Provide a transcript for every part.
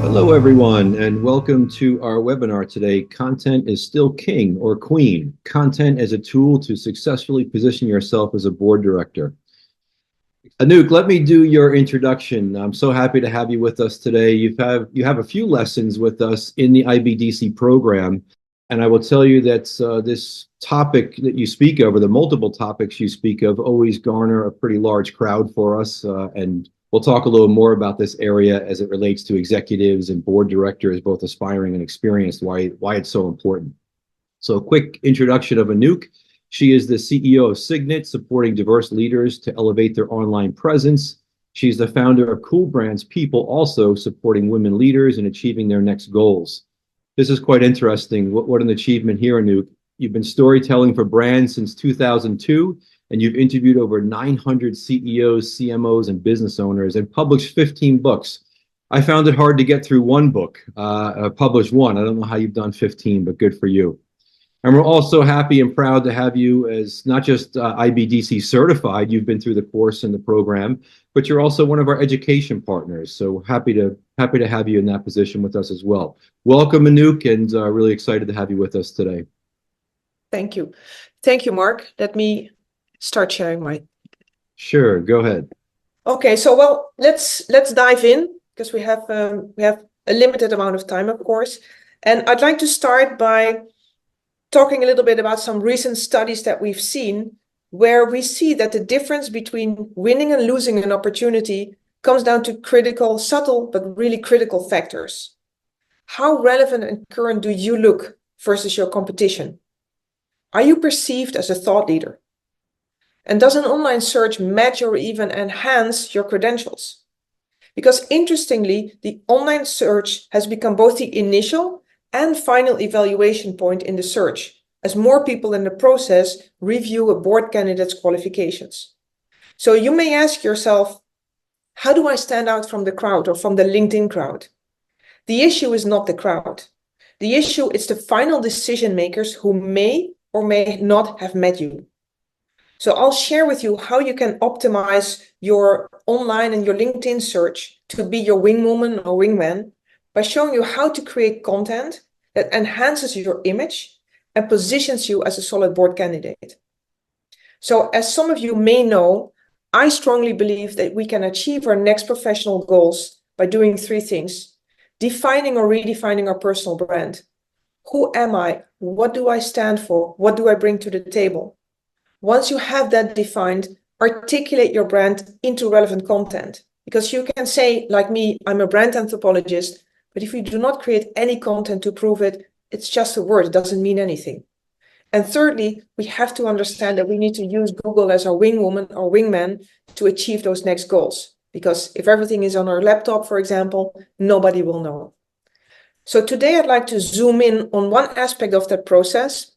Hello, everyone, and welcome to our webinar today. Content is still king or queen. Content as a tool to successfully position yourself as a board director. Anouk, let me do your introduction. I'm so happy to have you with us today. You have a few lessons with us in the IBDC program, and I will tell you that this topic that you speak of, or the multiple topics you speak of, always garner a pretty large crowd for us, and we'll talk a little more about this area as it relates to executives and board directors, both aspiring and experienced, why it's so important. So a quick introduction of Anouk. She is the CEO of Signet, supporting diverse leaders to elevate their online presence. She's the founder of Cool Brands People, also supporting women leaders in achieving their next goals. This is quite interesting. What an achievement here, Anouk. You've been storytelling for brands since 2002, and you've interviewed over 900 CEOs, CMOs, and business owners, and published 15 books. I found it hard to get through one book, published one. I don't know how you've done 15, but good for you. And we're also happy and proud to have you as not just IBDC certified, you've been through the course and the program, but you're also one of our education partners. So happy to have you in that position with us as well. Welcome, Anouk, and really excited to have you with us today. Thank you. Thank you, Mark. Let me start sharing my... Sure, go ahead. Okay, so let's dive in, because we have a limited amount of time, of course. And I'd like to start by talking a little bit about some recent studies that we've seen, where we see that the difference between winning and losing an opportunity comes down to critical, subtle, but really critical factors. How relevant and current do you look versus your competition? Are you perceived as a thought leader? And does an online search match or even enhance your credentials? Because interestingly, the online search has become both the initial and final evaluation point in the search, as more people in the process review a board candidate's qualifications. So you may ask yourself, how do I stand out from the crowd or from the LinkedIn crowd? The issue is not the crowd. The issue is the final decision makers who may or may not have met you. So I'll share with you how you can optimize your online and your LinkedIn search to be your wingwoman or wingman, by showing you how to create content that enhances your image and positions you as a solid board candidate. So as some of you may know, I strongly believe that we can achieve our next professional goals by doing three things: defining or redefining our personal brand. Who am I? What do I stand for? What do I bring to the table? Once you have that defined, articulate your brand into relevant content. Because you can say, like me, I'm a brand anthropologist, but if you do not create any content to prove it, it's just a word, it doesn't mean anything. And thirdly, we have to understand that we need to use Google as our wingwoman or wingman to achieve those next goals. Because if everything is on our laptop, for example, nobody will know. So today I'd like to zoom in on one aspect of that process,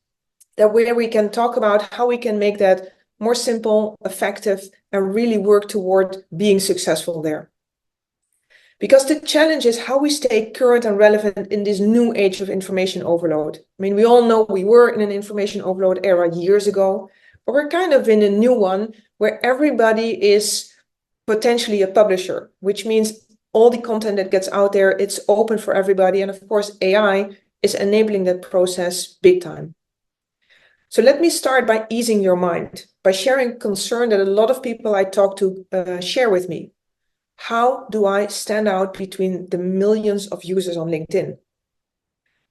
that where we can talk about how we can make that more simple, effective, and really work toward being successful there. Because the challenge is how we stay current and relevant in this new age of information overload. I mean, we all know we were in an information overload era years ago, but we're kind of in a new one where everybody is potentially a publisher, which means all the content that gets out there, it's open for everybody. And of course, AI is enabling that process big time. So let me start by easing your mind, by sharing concern that a lot of people I talk to share with me. How do I stand out between the millions of users on LinkedIn?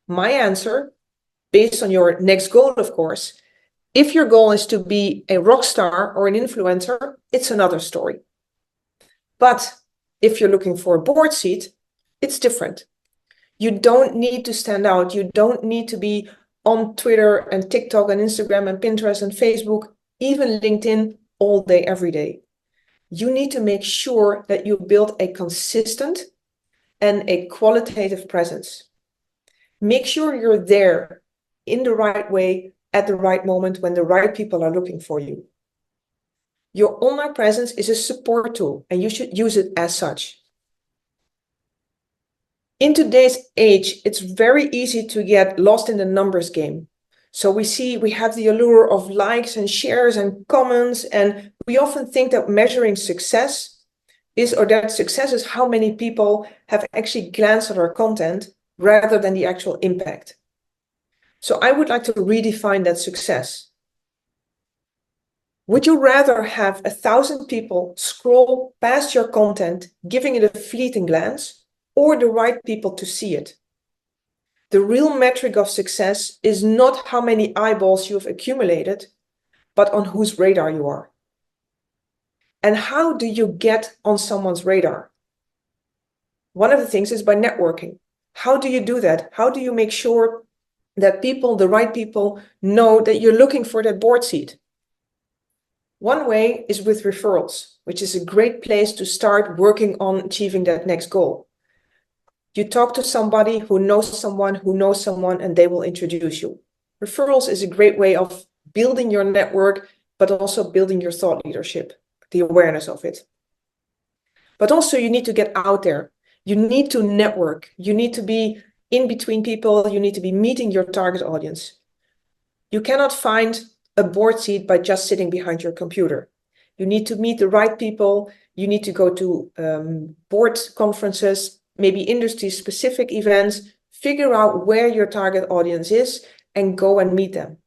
My answer, based on your next goal, of course, if your goal is to be a rock star or an influencer, it's another story. But if you're looking for a board seat, it's different. You don't need to stand out. You don't need to be on Twitter and TikTok and Instagram and Pinterest and Facebook, even LinkedIn all day, every day. You need to make sure that you build a consistent and a qualitative presence. Make sure you're there in the right way at the right moment when the right people are looking for you. Your online presence is a support tool, and you should use it as such. In today's age, it's very easy to get lost in the numbers game. So we have the allure of likes and shares and comments, and we often think that measuring success that success is how many people have actually glanced at our content rather than the actual impact. So I would like to redefine that success. Would you rather have 1,000 people scroll past your content, giving it a fleeting glance, or the right people to see it? The real metric of success is not how many eyeballs you've accumulated, but on whose radar you are. And how do you get on someone's radar? One of the things is by networking. How do you do that? How do you make sure that people, the right people, know that you're looking for that board seat? One way is with referrals, which is a great place to start working on achieving that next goal. You talk to somebody who knows someone, and they will introduce you. Referrals is a great way of building your network, but also building your thought leadership, the awareness of it. But also you need to get out there. You need to network. You need to be in between people. You need to be meeting your target audience. You cannot find a board seat by just sitting behind your computer. You need to meet the right people. You need to go to board conferences, maybe industry-specific events, figure out where your target audience is and go and meet them.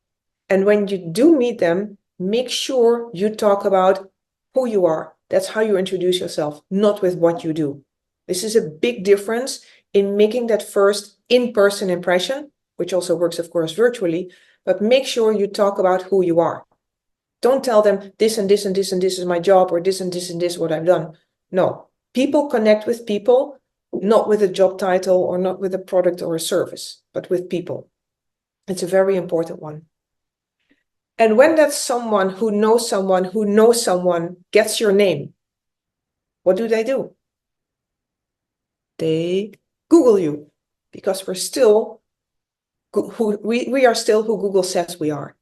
And when you do meet them, make sure you talk about who you are. That's how you introduce yourself, not with what you do. This is a big difference in making that first in-person impression, which also works, of course, virtually, but make sure you talk about who you are. Don't tell them this and this and this and this is my job, or this and this and this is what I've done. No, people connect with people, not with a job title or not with a product or a service, but with people. It's a very important one. And when that someone who knows someone gets your name, what do? They Google you, because we are still who Google says we are.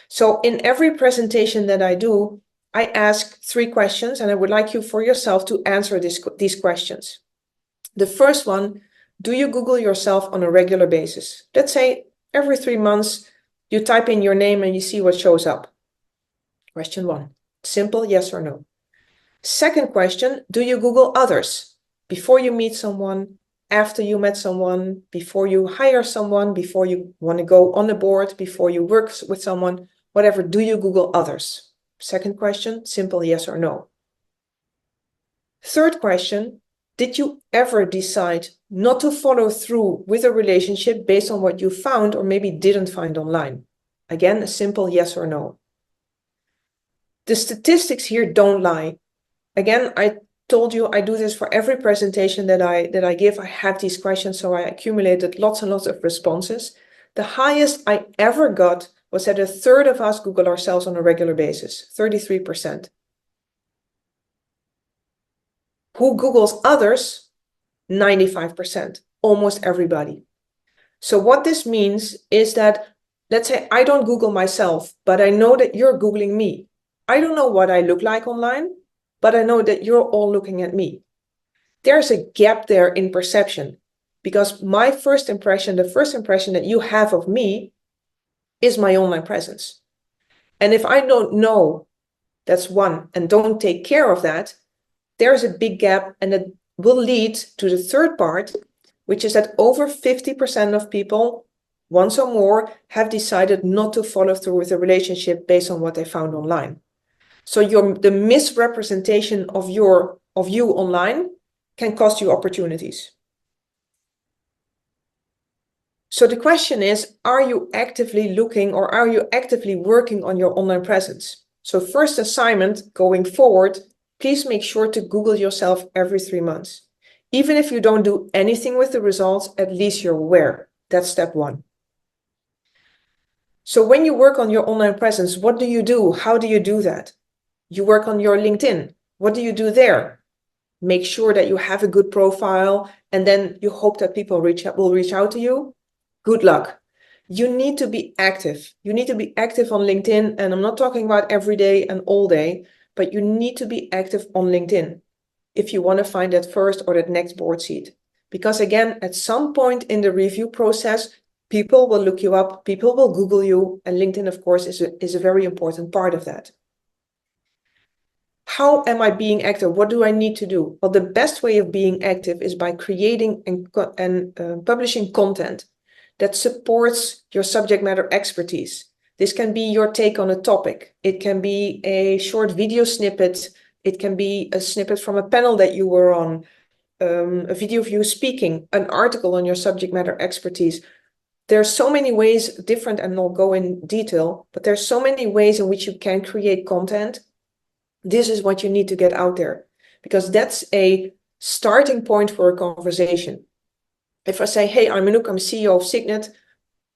So in every presentation that I do, I ask 3 questions, and I would like you for yourself to answer these questions. The first one, do you Google yourself on a regular basis? Let's say every 3 months, you type in your name and you see what shows up. Question 1, simple yes or no. Second question, do you Google others? Before you meet someone, after you met someone, before you hire someone, before you want to go on a board, before you work with someone, whatever, do you Google others? Second question, simple yes or no. Third question, did you ever decide not to follow through with a relationship based on what you found or maybe didn't find online? Again, a simple yes or no. The statistics here don't lie. Again, I told you I do this for every presentation that I give. I have these questions, so I accumulated lots and lots of responses. The highest I ever got was that 1/3 of us Google ourselves on a regular basis, 33%. Who Googles others? 95%, almost everybody. So what this means is that, let's say I don't Google myself, but I know that you're Googling me. I don't know what I look like online, but I know that you're all looking at me. There's a gap there in perception, because my first impression, the first impression that you have of me, is my online presence. And if I don't know, that's one, and don't take care of that, there's a big gap, and that will lead to the third part, which is that over 50% of people, once or more, have decided not to follow through with a relationship based on what they found online. So the misrepresentation of you online can cost you opportunities. So the question is, are you actively looking, or are you actively working on your online presence? So first assignment going forward, please make sure to Google yourself every 3 months. Even if you don't do anything with the results, at least you're aware. That's step 1. So when you work on your online presence, what do you do? How do you do that? You work on your LinkedIn. What do you do there? Make sure that you have a good profile, and then you hope that people will reach out to you. Good luck. You need to be active. You need to be active on LinkedIn, and I'm not talking about every day and all day, but you need to be active on LinkedIn if you want to find that first or that next board seat. Because again, at some point in the review process, people will look you up, people will Google you, and LinkedIn, of course, is a very important part of that. How am I being active? What do I need to do? Well, the best way of being active is by creating and publishing content that supports your subject matter expertise. This can be your take on a topic. It can be a short video snippet. It can be a snippet from a panel that you were on, a video of you speaking, an article on your subject matter expertise. There are so many ways, different, and I'll go in detail, but there's so many ways in which you can create content. This is what you need to get out there, because that's a starting point for a conversation. If I say, hey, I'm Anouk, I'm CEO of Signet,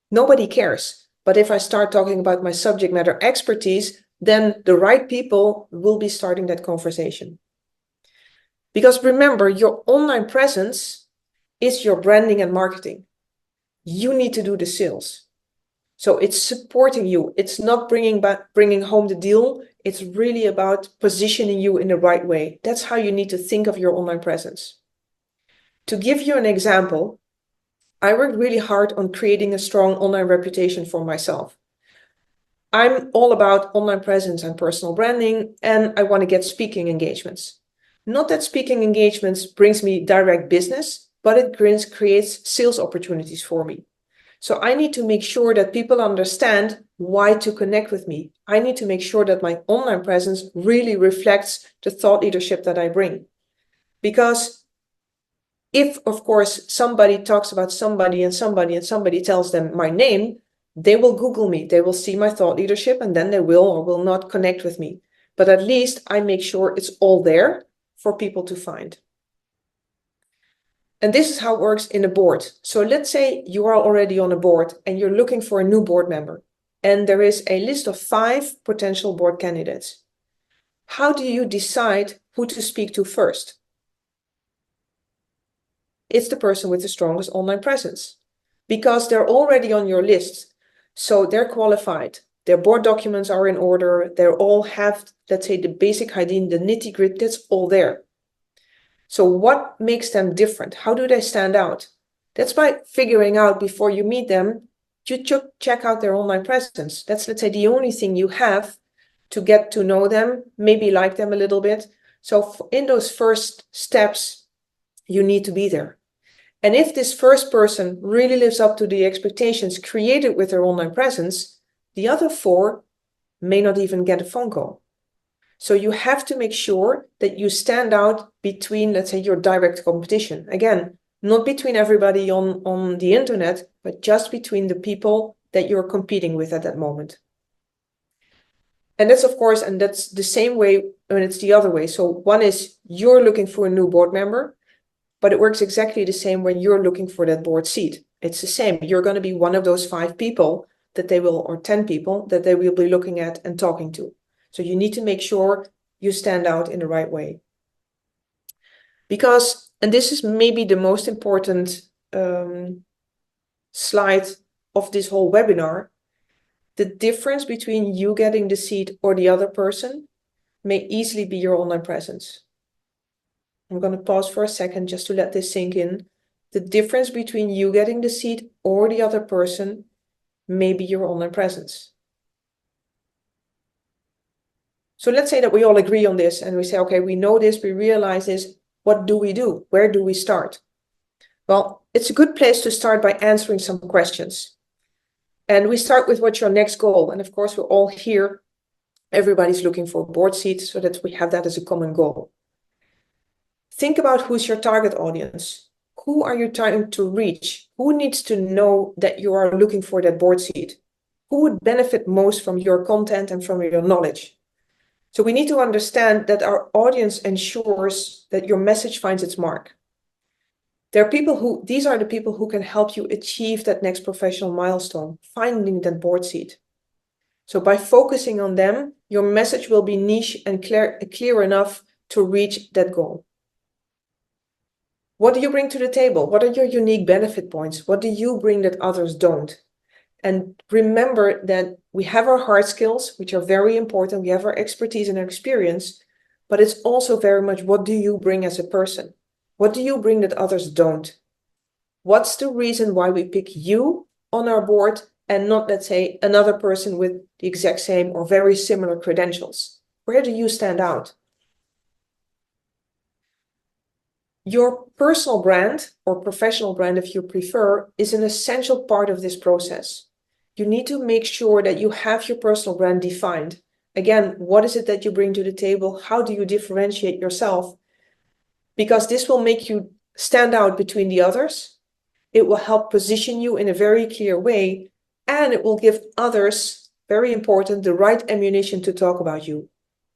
nobody cares. But if I start talking about my subject matter expertise, then the right people will be starting that conversation. Because remember, your online presence is your branding and marketing. You need to do the sales. So it's supporting you. It's not bringing home the deal. It's really about positioning you in the right way. That's how you need to think of your online presence. To give you an example, I worked really hard on creating a strong online reputation for myself. I'm all about online presence and personal branding, and I want to get speaking engagements. Not that speaking engagements brings me direct business, but it creates sales opportunities for me. So I need to make sure that people understand why to connect with me. I need to make sure that my online presence really reflects the thought leadership that I bring. Because if, of course, somebody talks about somebody and somebody tells them my name, they will Google me. They will see my thought leadership, and then they will or will not connect with me. But at least I make sure it's all there for people to find. And this is how it works in a board. So let's say you are already on a board and you're looking for a new board member, and there is a list of 5 potential board candidates. How do you decide who to speak to first? It's the person with the strongest online presence, because they're already on your list. So they're qualified. Their board documents are in order. They all have, let's say, the basic hygiene, the nitty-gritty, that's all there. So what makes them different? How do they stand out? That's by figuring out before you meet them, you check out their online presence. That's, let's say, the only thing you have to get to know them, maybe like them a little bit. So in those first steps, you need to be there. And if this first person really lives up to the expectations created with their online presence, the other 4 may not even get a phone call. So you have to make sure that you stand out between, let's say, your direct competition. Again, not between everybody on the internet, but just between the people that you're competing with at that moment. And that's, of course, and that's the same way when it's the other way. So one is you're looking for a new board member, but it works exactly the same when you're looking for that board seat. It's the same. You're going to be one of those 5 people that they will, or 10 people that they will be looking at and talking to. So you need to make sure you stand out in the right way. Because, and this is maybe the most important slide of this whole webinar, the difference between you getting the seat or the other person may easily be your online presence. I'm going to pause for a second just to let this sink in. The difference between you getting the seat or the other person may be your online presence. So let's say that we all agree on this and we say, okay, we know this, we realize this. What do we do? Where do we start? Well, it's a good place to start by answering some questions. And we start with what's your next goal. And of course, we're all here. Everybody's looking for a board seat so that we have that as a common goal. Think about who's your target audience. Who are you trying to reach? Who needs to know that you are looking for that board seat? Who would benefit most from your content and from your knowledge? So we need to understand that our audience ensures that your message finds its mark. These are the people who can help you achieve that next professional milestone, finding that board seat. So by focusing on them, your message will be niche and clear enough to reach that goal. What do you bring to the table? What are your unique benefit points? What do you bring that others don't? And remember that we have our hard skills, which are very important. We have our expertise and our experience, but it's also very much what do you bring as a person? What do you bring that others don't? What's the reason why we pick you on our board and not, let's say, another person with the exact same or very similar credentials? Where do you stand out? Your personal brand or professional brand, if you prefer, is an essential part of this process. You need to make sure that you have your personal brand defined. Again, what is it that you bring to the table? How do you differentiate yourself? Because this will make you stand out between the others. It will help position you in a very clear way, and it will give others, very important, the right ammunition to talk about you.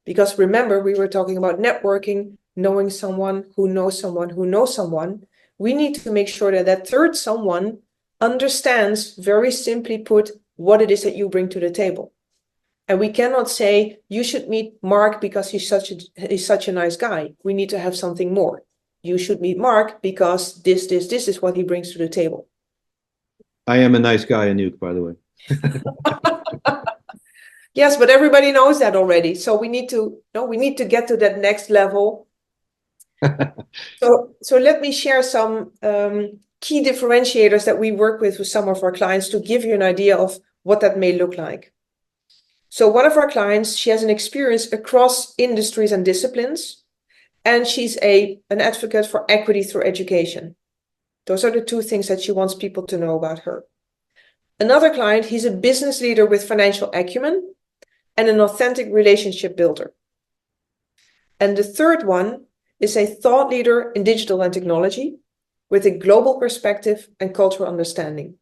Because remember, we were talking about networking, knowing someone who knows someone who knows someone. We need to make sure that that third someone understands, very simply put, what it is that you bring to the table. And we cannot say, you should meet Mark because he's such a nice guy. We need to have something more. You should meet Mark because this is what he brings to the table. I am a nice guy, Anouk, by the way. Yes, but everybody knows that already. So we need to get to that next level. So let me share some key differentiators that we work with some of our clients to give you an idea of what that may look like. So one of our clients, she has an experience across industries and disciplines, and she's an advocate for equity through education. Those are the two things that she wants people to know about her. Another client, he's a business leader with financial acumen and an authentic relationship builder. And the third one is a thought leader in digital and technology with a global perspective and cultural understanding.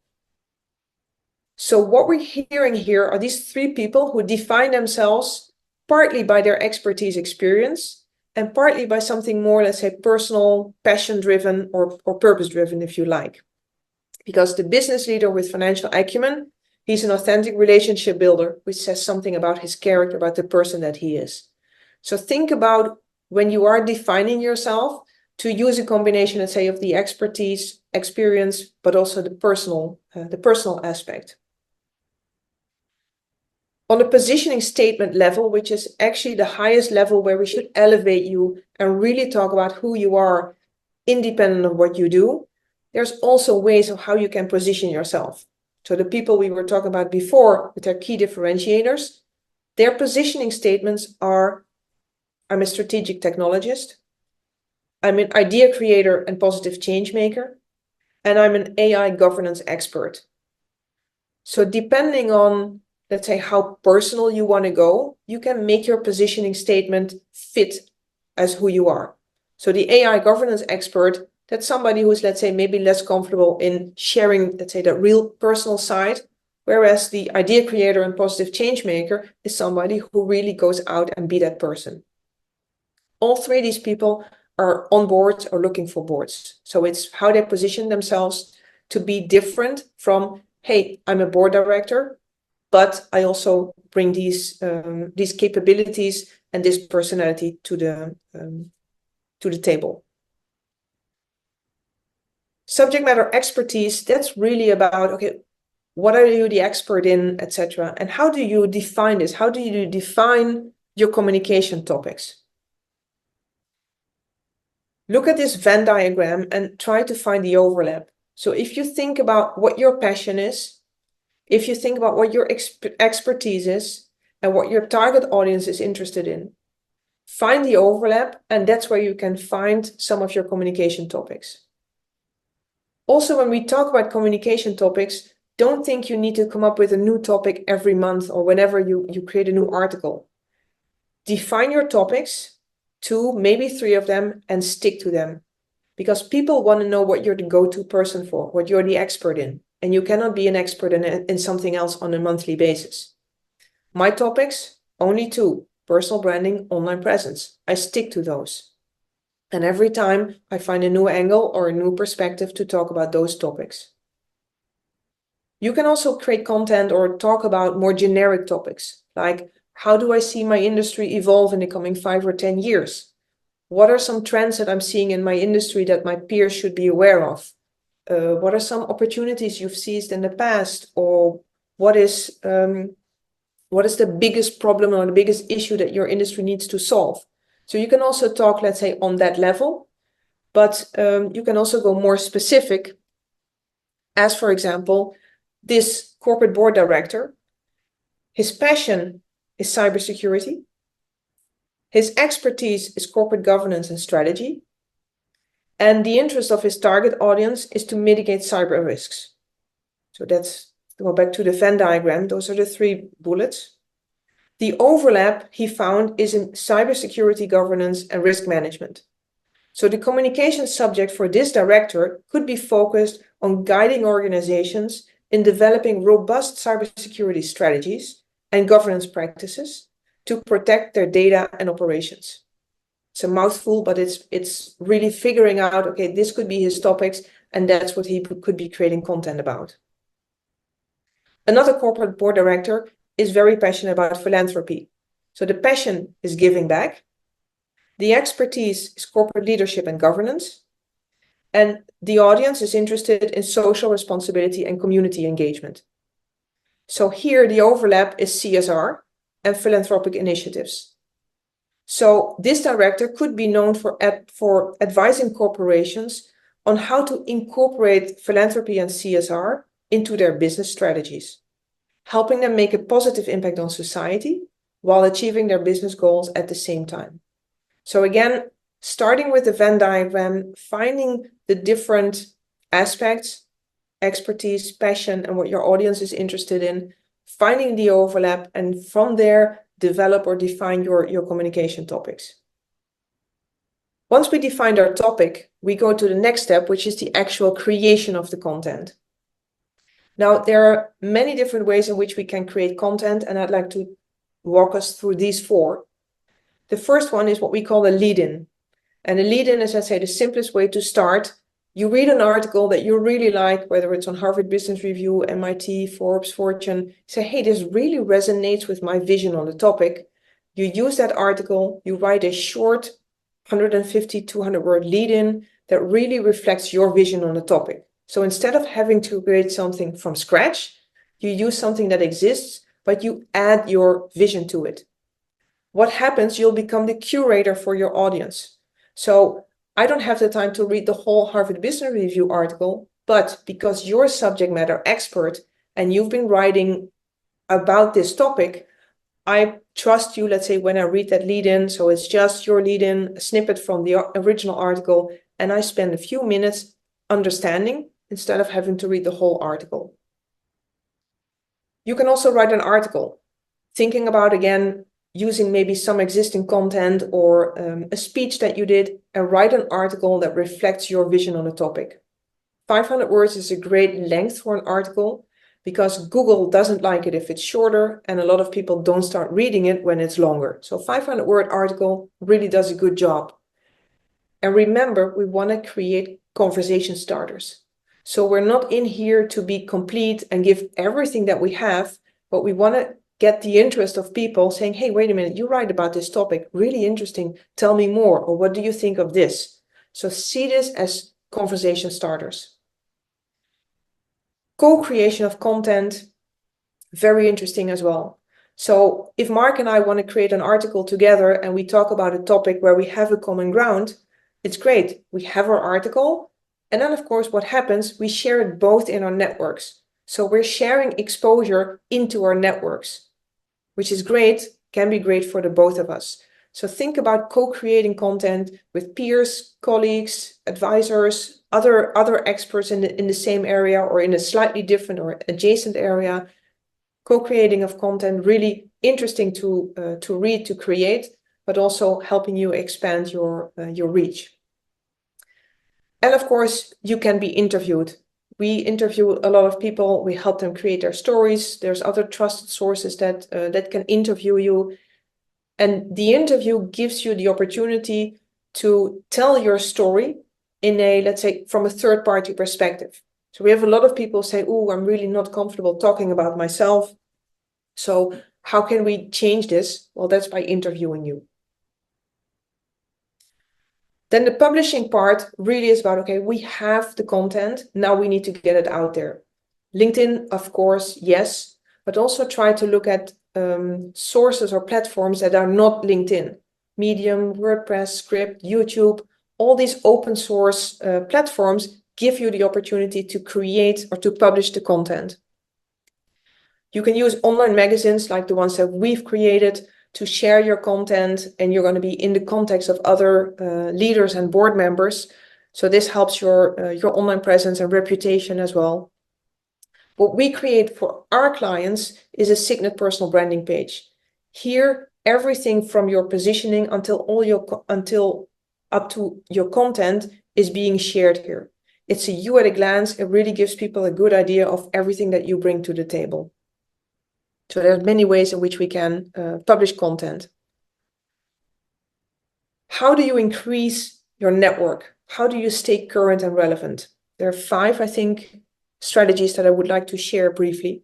So what we're hearing here are these three people who define themselves partly by their expertise experience and partly by something more, let's say, personal, passion-driven or purpose-driven, if you like. Because the business leader with financial acumen, he's an authentic relationship builder, which says something about his character, about the person that he is. So think about when you are defining yourself to use a combination, let's say, of the expertise, experience, but also the personal aspect. On the positioning statement level, which is actually the highest level where we should elevate you and really talk about who you are independent of what you do, there's also ways of how you can position yourself. So the people we were talking about before with their key differentiators, their positioning statements are, I'm a strategic technologist, I'm an idea creator and positive change maker, and I'm an AI governance expert. So depending on, let's say, how personal you want to go, you can make your positioning statement fit as who you are. So the AI governance expert, that's somebody who's, let's say, maybe less comfortable in sharing, let's say, that real personal side, whereas the idea creator and positive change maker is somebody who really goes out and be that person. All three of these people are on boards or looking for boards. So it's how they position themselves to be different from, hey, I'm a board director, but I also bring these capabilities and this personality to the table. Subject matter expertise, that's really about, okay, what are you the expert in, etc. And how do you define this? How do you define your communication topics? Look at this Venn diagram and try to find the overlap. So if you think about what your passion is, if you think about what your expertise is and what your target audience is interested in, find the overlap, and that's where you can find some of your communication topics. Also, when we talk about communication topics, don't think you need to come up with a new topic every month or whenever you create a new article. Define your topics, 2, maybe 3 of them, and stick to them. Because people want to know what you're the go-to person for, what you're the expert in. And you cannot be an expert in something else on a monthly basis. My topics, only 2, personal branding, online presence. I stick to those. And every time I find a new angle or a new perspective to talk about those topics. You can also create content or talk about more generic topics, like how do I see my industry evolve in the coming 5 or 10 years? What are some trends that I'm seeing in my industry that my peers should be aware of? What are some opportunities you've seized in the past? Or what is the biggest problem or the biggest issue that your industry needs to solve? So you can also talk, let's say, on that level, but you can also go more specific. As for example, this corporate board director, his passion is cybersecurity. His expertise is corporate governance and strategy. And the interest of his target audience is to mitigate cyber risks. So that's, go back to the Venn diagram, those are the 3 bullets. The overlap he found is in cybersecurity governance and risk management. So the communication subject for this director could be focused on guiding organizations in developing robust cybersecurity strategies and governance practices to protect their data and operations. It's a mouthful, but it's really figuring out, okay, this could be his topics, and that's what he could be creating content about. Another corporate board director is very passionate about philanthropy. So the passion is giving back. The expertise is corporate leadership and governance. And the audience is interested in social responsibility and community engagement. So here the overlap is CSR and philanthropic initiatives. So this director could be known for advising corporations on how to incorporate philanthropy and CSR into their business strategies, helping them make a positive impact on society while achieving their business goals at the same time. So again, starting with the Venn diagram, finding the different aspects, expertise, passion, and what your audience is interested in, finding the overlap, and from there, develop or define your communication topics. Once we defined our topic, we go to the next step, which is the actual creation of the content. Now, there are many different ways in which we can create content, and I'd like to walk us through these 4. The first one is what we call a lead-in. And a lead-in is, let's say, the simplest way to start. You read an article that you really like, whether it's on Harvard Business Review, MIT, Forbes, Fortune. You say, hey, this really resonates with my vision on the topic. You use that article, you write a short 150, 200-word lead-in that really reflects your vision on the topic. So instead of having to create something from scratch, you use something that exists, but you add your vision to it. What happens? You'll become the curator for your audience. So I don't have the time to read the whole Harvard Business Review article, but because you're a subject matter expert and you've been writing about this topic, I trust you, let's say, when I read that lead-in. So it's just your lead-in, a snippet from the original article, and I spend a few minutes understanding instead of having to read the whole article. You can also write an article, thinking about, again, using maybe some existing content or a speech that you did, and write an article that reflects your vision on a topic. 500 words is a great length for an article because Google doesn't like it if it's shorter, and a lot of people don't start reading it when it's longer. So 500-word article really does a good job. And remember, we want to create conversation starters. So we're not in here to be complete and give everything that we have, but we want to get the interest of people saying, hey, wait a minute, you write about this topic, really interesting, tell me more, or what do you think of this? So see this as conversation starters. Co-creation of content, very interesting as well. So if Mark and I want to create an article together and we talk about a topic where we have a common ground, it's great. We have our article, and then of course what happens, we share it both in our networks. So we're sharing exposure into our networks, which is great, can be great for the both of us. So think about co-creating content with peers, colleagues, advisors, other experts in the same area or in a slightly different or adjacent area. Co-creating of content, really interesting to read, to create, but also helping you expand your reach. And of course, you can be interviewed. We interview a lot of people. We help them create their stories. There's other trusted sources that can interview you. And the interview gives you the opportunity to tell your story in a, let's say, from a third-party perspective. So we have a lot of people say, oh, I'm really not comfortable talking about myself. So how can we change this? Well, that's by interviewing you. Then the publishing part really is about, okay, we have the content, now we need to get it out there. LinkedIn, of course, yes, but also try to look at sources or platforms that are not LinkedIn. Medium, WordPress, Script, YouTube, all these open source platforms give you the opportunity to create or to publish the content. You can use online magazines like the ones that we've created to share your content, and you're going to be in the context of other leaders and board members. So this helps your online presence and reputation as well. What we create for our clients is a Signet personal branding page. Here, everything from your positioning until up to your content is being shared here. It's a you at a glance. It really gives people a good idea of everything that you bring to the table. So there are many ways in which we can publish content. How do you increase your network? How do you stay current and relevant? There are 5, I think, strategies that I would like to share briefly.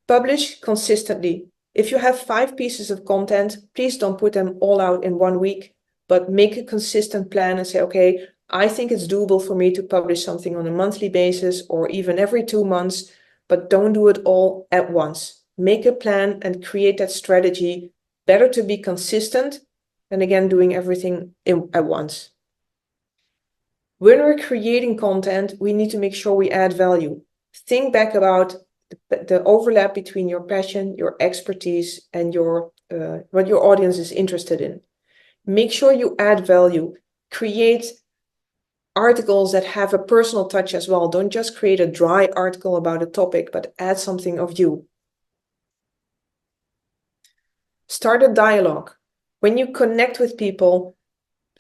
Publish consistently. If you have 5 pieces of content, please don't put them all out in 1 week, but make a consistent plan and say, okay, I think it's doable for me to publish something on a monthly basis or even every 2 months, but don't do it all at once. Make a plan and create that strategy. Better to be consistent than again doing everything at once. When we're creating content, we need to make sure we add value. Think back about the overlap between your passion, your expertise, and what your audience is interested in. Make sure you add value. Create articles that have a personal touch as well. Don't just create a dry article about a topic, but add something of you. Start a dialogue. When you connect with people,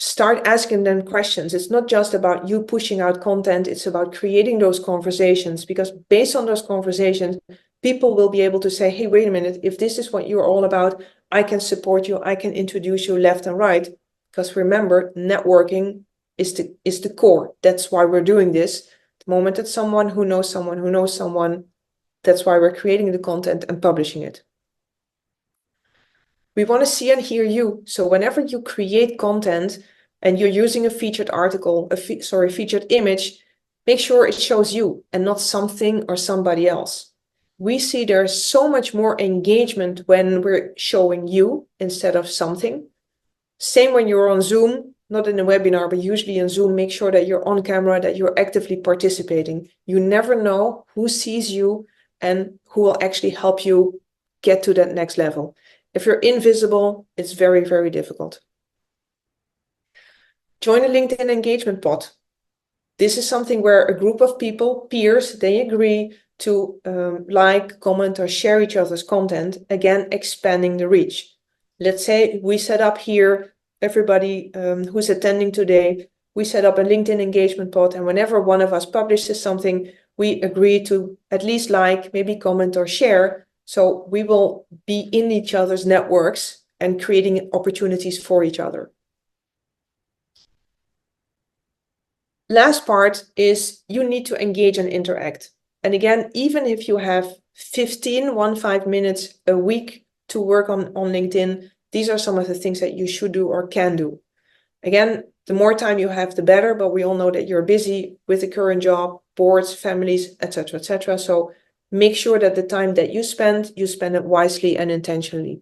start asking them questions. It's not just about you pushing out content, it's about creating those conversations, because based on those conversations, people will be able to say, hey, wait a minute, if this is what you're all about, I can support you, I can introduce you left and right. Because remember, networking is the core. That's why we're doing this. The moment that someone who knows someone, that's why we're creating the content and publishing it. We want to see and hear you. So whenever you create content and you're using a featured article, featured image, make sure it shows you and not something or somebody else. We see there's so much more engagement when we're showing you instead of something. Same when you're on Zoom, not in a webinar, but usually on Zoom, make sure that you're on camera, that you're actively participating. You never know who sees you and who will actually help you get to that next level. If you're invisible, it's very, very difficult. Join a LinkedIn engagement pod. This is something where a group of people, peers, they agree to like, comment, or share each other's content, again, expanding the reach. Let's say we set up here, everybody who's attending today, we set up a LinkedIn engagement pod, and whenever one of us publishes something, we agree to at least like, maybe comment or share. So we will be in each other's networks and creating opportunities for each other. Last part is you need to engage and interact. And again, even if you have 15 minutes a week to work on LinkedIn, these are some of the things that you should do or can do. Again, the more time you have, the better, but we all know that you're busy with the current job, boards, families, etc., etc. So make sure that the time that you spend it wisely and intentionally.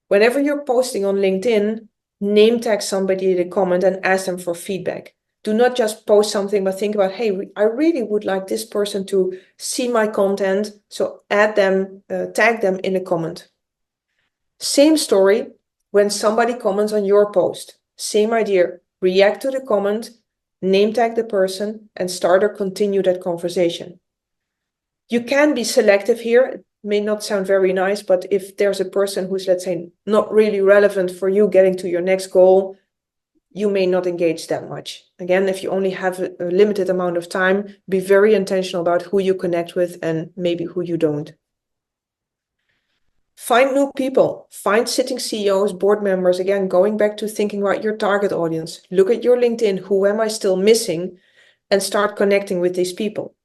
Whenever you're posting on LinkedIn, name tag somebody in the comment and ask them for feedback. Do not just post something, but think about, hey, I really would like this person to see my content. So add them, tag them in a comment. Same story when somebody comments on your post. Same idea, react to the comment, name tag the person, and start or continue that conversation. You can be selective here. It may not sound very nice, but if there's a person who's, let's say, not really relevant for you getting to your next goal, you may not engage that much. Again, if you only have a limited amount of time, be very intentional about who you connect with and maybe who you don't. Find new people, find sitting CEOs, board members, again, going back to thinking about your target audience. Look at your LinkedIn, who am I still missing, and start connecting with these people.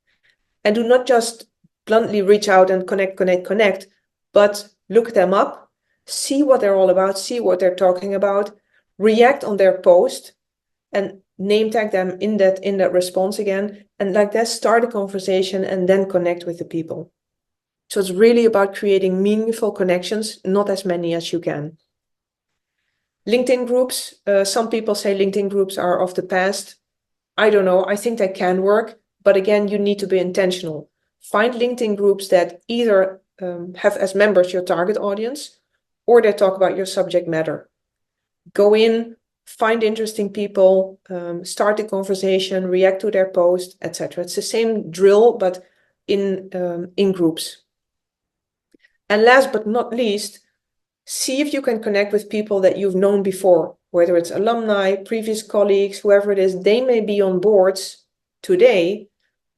And do not just bluntly reach out and connect, but look them up, see what they're all about, see what they're talking about, react on their post, and name tag them in that response again. And like that, start a conversation and then connect with the people. So it's really about creating meaningful connections, not as many as you can. LinkedIn groups, some people say LinkedIn groups are of the past. I don't know, I think they can work, but again, you need to be intentional. Find LinkedIn groups that either have as members your target audience, or they talk about your subject matter. Go in, find interesting people, start the conversation, react to their post, etc. It's the same drill, but in groups. And last but not least, see if you can connect with people that you've known before, whether it's alumni, previous colleagues, whoever it is. They may be on boards today,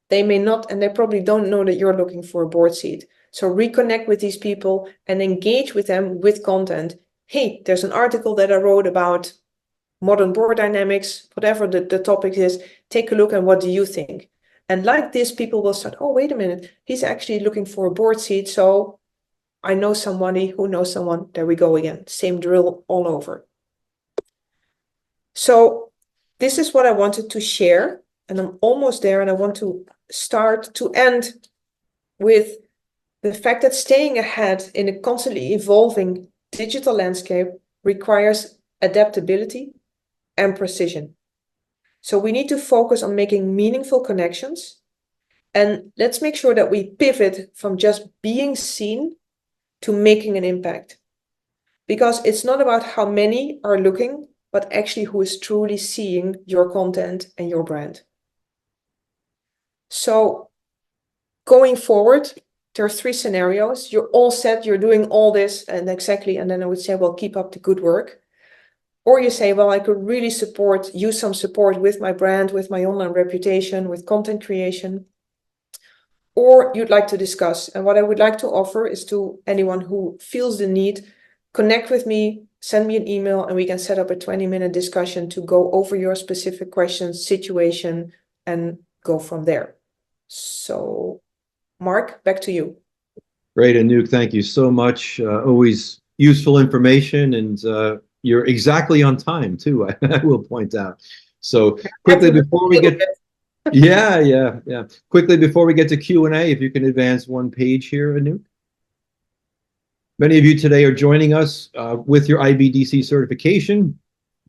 they may not, and they probably don't know that you're looking for a board seat. So reconnect with these people and engage with them with content. Hey, there's an article that I wrote about modern board dynamics, whatever the topic is, take a look and what do you think? And like this, people will start, oh, wait a minute, he's actually looking for a board seat, so I know somebody who knows someone. There we go again. Same drill all over. So this is what I wanted to share, and I'm almost there, and I want to start to end with the fact that staying ahead in a constantly evolving digital landscape requires adaptability and precision. So we need to focus on making meaningful connections, and let's make sure that we pivot from just being seen to making an impact. Because it's not about how many are looking, but actually who is truly seeing your content and your brand. So going forward, there are 3 scenarios. You're all set, you're doing all this and exactly, and then I would say, well, keep up the good work. Or you say, well, I could really use some support with my brand, with my online reputation, with content creation. Or you'd like to discuss. And what I would like to offer is to anyone who feels the need, connect with me, send me an email, and we can set up a 20-minute discussion to go over your specific questions, situation, and go from there. So, Mark, back to you. Great, Anouk, thank you so much. Always useful information, and you're exactly on time too, I will point out. So quickly before we get, yeah. Quickly before we get to Q&A, if you can advance one page here, Anouk. Many of you today are joining us with your IBDC certification.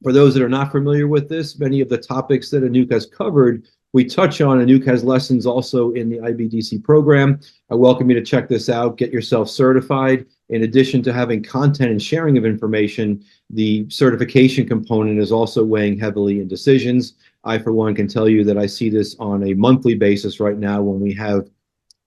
For those that are not familiar with this, many of the topics that Anouk has covered, we touch on. Anouk has lessons also in the IBDC program. I welcome you to check this out, get yourself certified. In addition to having content and sharing of information, the certification component is also weighing heavily in decisions. I, for one, can tell you that I see this on a monthly basis right now when we have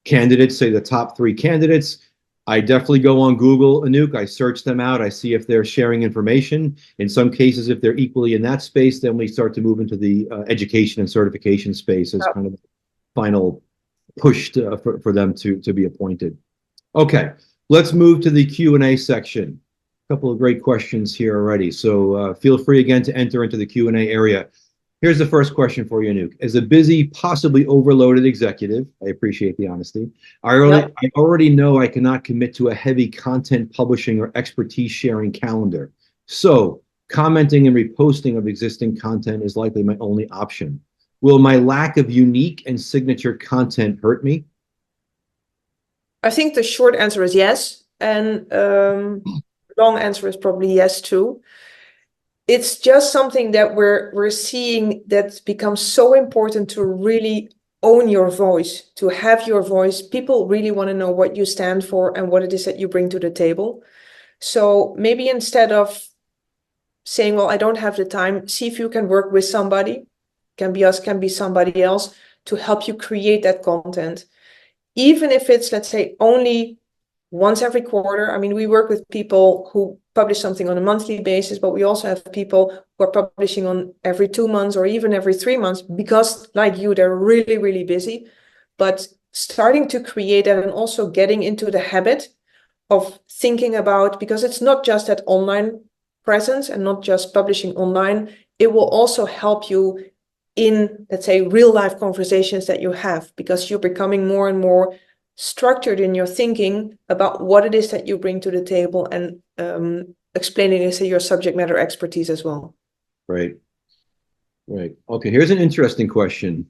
candidates, say the top 3 candidates. I definitely go on Google, Anouk, I search them out, I see if they're sharing information. In some cases, if they're equally in that space, then we start to move into the education and certification space as kind of final push for them to be appointed. Okay, let's move to the Q&A section. A couple of great questions here already, so feel free again to enter into the Q&A area. Here's the first question for you, Anouk. As a busy, possibly overloaded executive, I appreciate the honesty. I already know I cannot commit to a heavy content publishing or expertise sharing calendar. So commenting and reposting of existing content is likely my only option. Will my lack of unique and signature content hurt me? I think the short answer is yes. And long answer is probably yes too. It's just something that we're seeing that becomes so important to really own your voice, to have your voice. People really want to know what you stand for and what it is that you bring to the table. So maybe instead of saying, well, I don't have the time, see if you can work with somebody, can be us, can be somebody else, to help you create that content. Even if it's, let's say, only once every quarter. I mean, we work with people who publish something on a monthly basis, but we also have people who are publishing on every 2 months or even every 3 months because, like you, they're really, really busy. But starting to create that and also getting into the habit of thinking about, because it's not just that online presence and not just publishing online, it will also help you in, let's say, real life conversations that you have, because you're becoming more and more structured in your thinking about what it is that you bring to the table and explaining, say, your subject matter expertise as well. Right. Okay, here's an interesting question.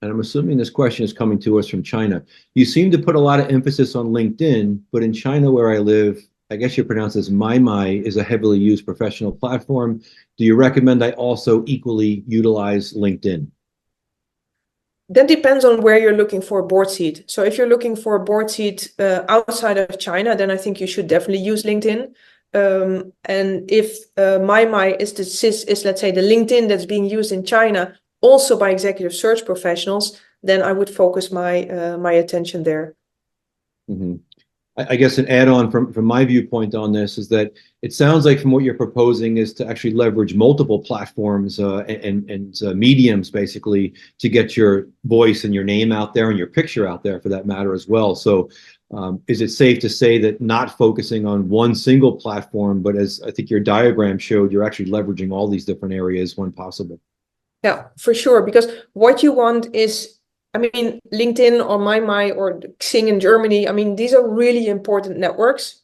And I'm assuming this question is coming to us from China. You seem to put a lot of emphasis on LinkedIn, but in China where I live, I guess you pronounce this Mai, is a heavily used professional platform. Do you recommend I also equally utilize LinkedIn? That depends on where you're looking for a board seat. So if you're looking for a board seat outside of China, then I think you should definitely use LinkedIn. And if my is let's say the LinkedIn that's being used in China also by executive search professionals, then I would focus my attention there. Mm-hmm. I guess an add-on from my viewpoint on this is that it sounds like from what you're proposing is to actually leverage multiple platforms and mediums basically to get your voice and your name out there and your picture out there for that matter as well. So is it safe to say that not focusing on one single platform, but as I think your diagram showed, you're actually leveraging all these different areas when possible? Yeah, for sure. Because what you want is, I mean, LinkedIn or My or Xing in Germany, I mean, these are really important networks,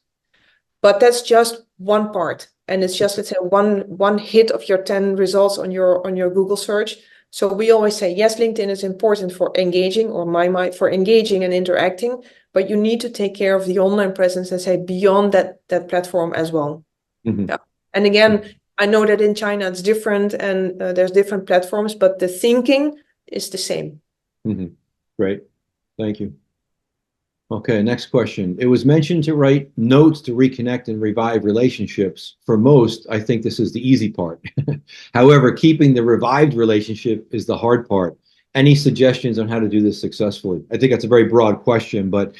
but that's just one part. And it's just, let's say, one hit of your 10 results on your Google search. So we always say, yes, LinkedIn is important for engaging, or My for engaging and interacting, but you need to take care of the online presence and say beyond that platform as well. Mm-hmm. Yeah. And again, I know that in China it's different and there's different platforms, but the thinking is the same. Mm-hmm. Great. Thank you. Okay, next question. It was mentioned to write notes to reconnect and revive relationships. For most, I think this is the easy part. However, keeping the revived relationship is the hard part. Any suggestions on how to do this successfully? I think that's a very broad question, but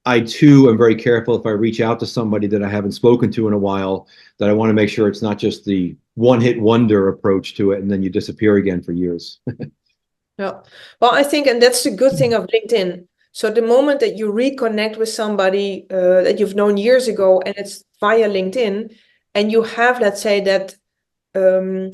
I too am very careful if I reach out to somebody that I haven't spoken to in a while, that I want to make sure it's not just the one-hit wonder approach to it and then you disappear again for years. Yeah. Well, I think, and that's the good thing of LinkedIn. So the moment that you reconnect with somebody that you've known years ago and it's via LinkedIn, and you have, let's say, that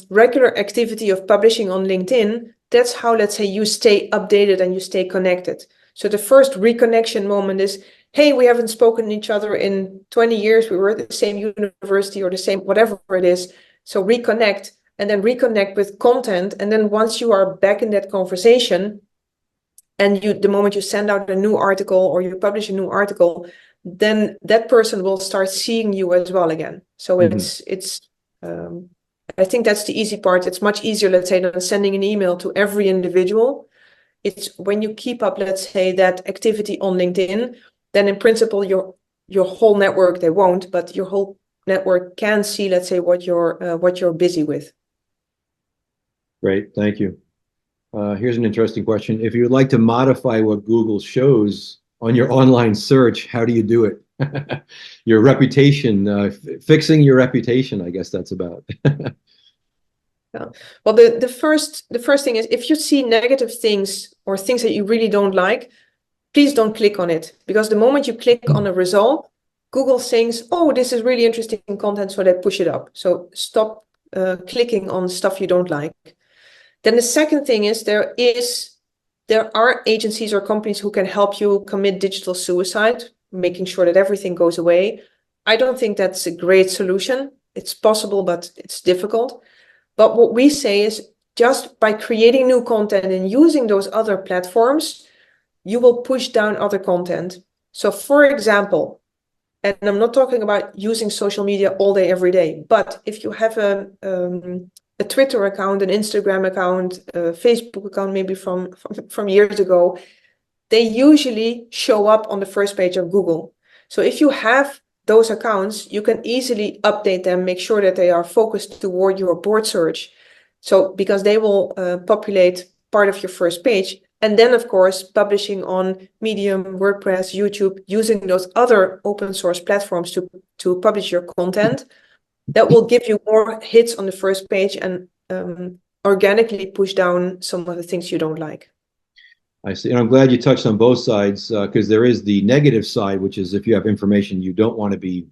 regular activity of publishing on LinkedIn, that's how, let's say, you stay updated and you stay connected. So the first reconnection moment is, hey, we haven't spoken to each other in 20 years. We were at the same university or the same, whatever it is. So reconnect. And then reconnect with content. And then once you are back in that conversation, and the moment you send out a new article or you publish a new article, then that person will start seeing you as well again. So I think that's the easy part. It's much easier, let's say, than sending an email to every individual. It's when you keep up, let's say, that activity on LinkedIn, then in principle, your whole network, they won't, but your whole network can see, let's say, what you're busy with. Great, thank you. Here's an interesting question. If you would like to modify what Google shows on your online search, how do you do it? Your reputation, fixing your reputation, I guess that's about. Yeah. Well, the first thing is, if you see negative things or things that you really don't like, please don't click on it, because the moment you click on a result, Google thinks, oh, this is really interesting content, so they push it up. So stop clicking on stuff you don't like. Then the second thing is there are agencies or companies who can help you commit digital suicide, making sure that everything goes away. I don't think that's a great solution. It's possible, but it's difficult. But what we say is, just by creating new content and using those other platforms, you will push down other content. So for example, and I'm not talking about using social media all day, every day, but if you have a Twitter account, an Instagram account, a Facebook account, maybe from years ago, they usually show up on the first page of Google. So if you have those accounts, you can easily update them, make sure that they are focused toward your board search. So because they will populate part of your first page. And then, of course, publishing on Medium, WordPress, YouTube, using those other open source platforms to publish your content, that will give you more hits on the first page and organically push down some of the things you don't like. I see. And I'm glad you touched on both sides, because there is the negative side, which is if you have information you don't want to be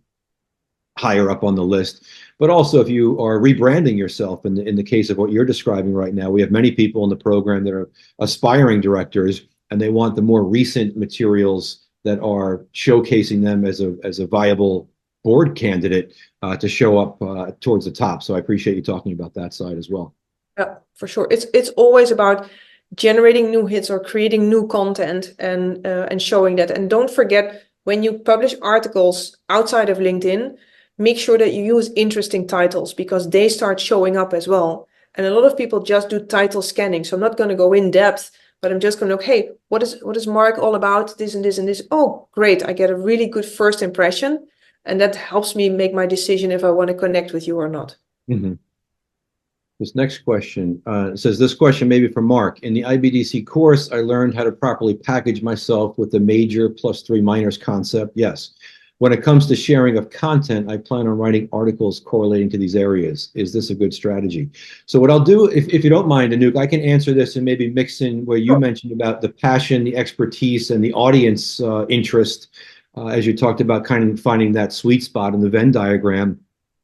higher up on the list. But also if you are rebranding yourself, in the case of what you're describing right now, we have many people in the program that are aspiring directors, and they want the more recent materials that are showcasing them as a viable board candidate to show up towards the top. So I appreciate you talking about that side as well. Yeah, for sure. It's always about generating new hits or creating new content and showing that. And don't forget, when you publish articles outside of LinkedIn, make sure that you use interesting titles, because they start showing up as well. And a lot of people just do title scanning. So I'm not going to go in depth, but I'm just going to look, hey, what is Mark all about? This and this and this. Oh, great. I get a really good first impression. And that helps me make my decision if I want to connect with you or not. Mm-hmm. This next question says, this question may be for Mark. In the IBDC course, I learned how to properly package myself with the major plus 3 minors concept. Yes. When it comes to sharing of content, I plan on writing articles correlating to these areas. Is this a good strategy? So what I'll do, if you don't mind, Anouk, I can answer this and maybe mix in where you mentioned about the passion, the expertise, and the audience interest, as you talked about kind of finding that sweet spot in the Venn diagram.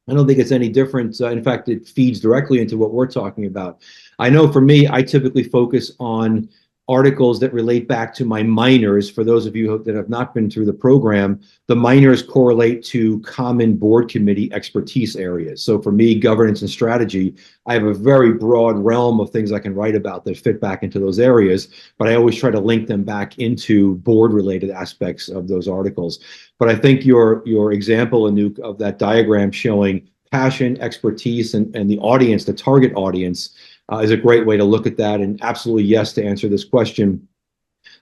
I don't think it's any different. In fact, it feeds directly into what we're talking about. I know for me, I typically focus on articles that relate back to my minors. For those of you that have not been through the program, the minors correlate to common board committee expertise areas. So for me, governance and strategy, I have a very broad realm of things I can write about that fit back into those areas, but I always try to link them back into board-related aspects of those articles. But I think your example, Anouk, of that diagram showing passion, expertise, and the audience, the target audience, is a great way to look at that. And absolutely yes, to answer this question,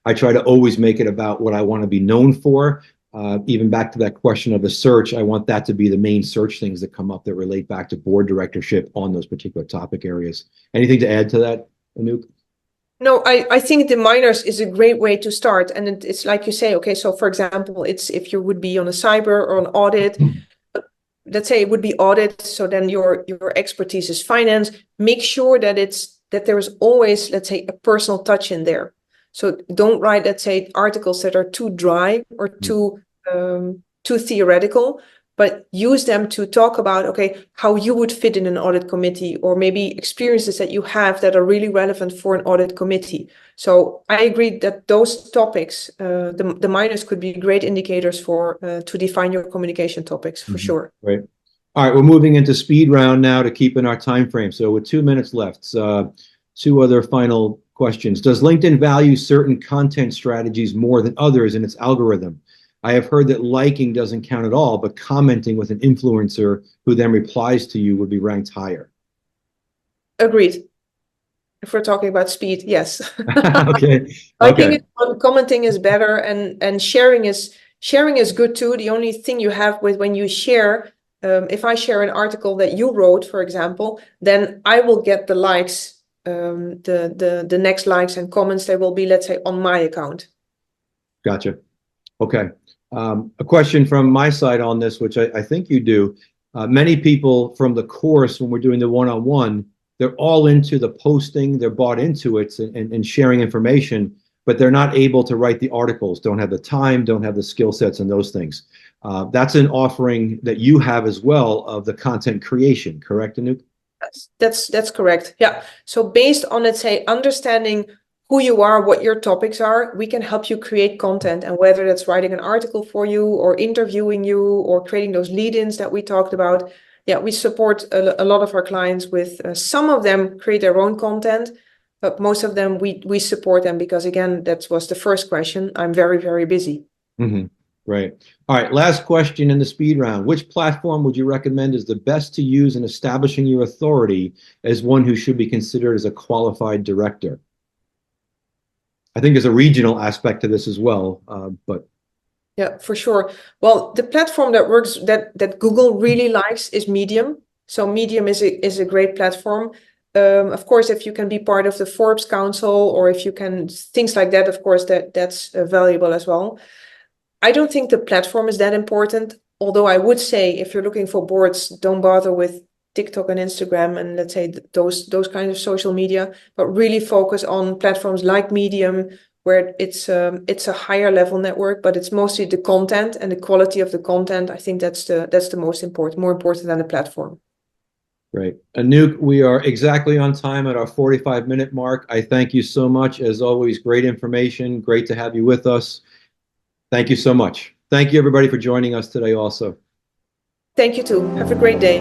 I try to always make it about what I want to be known for. Even back to that question of the search, I want that to be the main search things that come up that relate back to board directorship on those particular topic areas. Anything to add to that, Anouk? No, I think the minors is a great way to start. And it's like you say, okay, so for example, it's if you would be on a cyber or an audit, let's say it would be audit, so then your expertise is finance. Make sure that there is always, let's say, a personal touch in there. So don't write, let's say, articles that are too dry or too theoretical, but use them to talk about, okay, how you would fit in an audit committee, or maybe experiences that you have that are really relevant for an audit committee. So I agree that those topics, the minors could be great indicators for to define your communication topics for sure. Right. All right, we're moving into speed round now to keep in our time frame. So with 2 minutes left, 2 other final questions. Does LinkedIn value certain content strategies more than others in its algorithm? I have heard that liking doesn't count at all, but commenting with an influencer who then replies to you would be ranked higher. Agreed. If we're talking about speed, yes. Okay. Liking commenting is better, and sharing is good too. The only thing you have with when you share, if I share an article that you wrote, for example, then I will get the likes, the next likes and comments. They will be, let's say, on my account. Gotcha. Okay. A question from my side on this, which I think you do. Many people from the course, when we're doing the one-on-one, they're all into the posting, they're bought into it and sharing information, but they're not able to write the articles, don't have the time, don't have the skill sets and those things. That's an offering that you have as well of the content creation, correct, Anouk? That's correct. Yeah. So based on, let's say, understanding who you are, what your topics are, we can help you create content. And whether that's writing an article for you or interviewing you or creating those lead-ins that we talked about. Yeah, we support a lot of our clients with, some of them create their own content, but most of them we support them because, again, that was the first question. I'm very, very busy. Mm-hmm. Right. All right. Last question in the speed round. Which platform would you recommend is the best to use in establishing your authority as one who should be considered as a qualified director? I think there's a regional aspect to this as well, but. Yeah, for sure. Well, the platform that works that Google really likes is Medium. So Medium is a great platform. Of course, if you can be part of the Forbes Council or if you can things like that, of course, that's valuable as well. I don't think the platform is that important. Although I would say if you're looking for boards, don't bother with TikTok and Instagram and let's say those kinds of social media, but really focus on platforms like Medium, where it's a higher level network, but it's mostly the content and the quality of the content. I think that's the most important, more important than the platform. Great. Anouk, we are exactly on time at our 45-minute mark. I thank you so much. As always, great information. Great to have you with us. Thank you so much. Thank you, everybody, for joining us today also. Thank you too. Have a great day.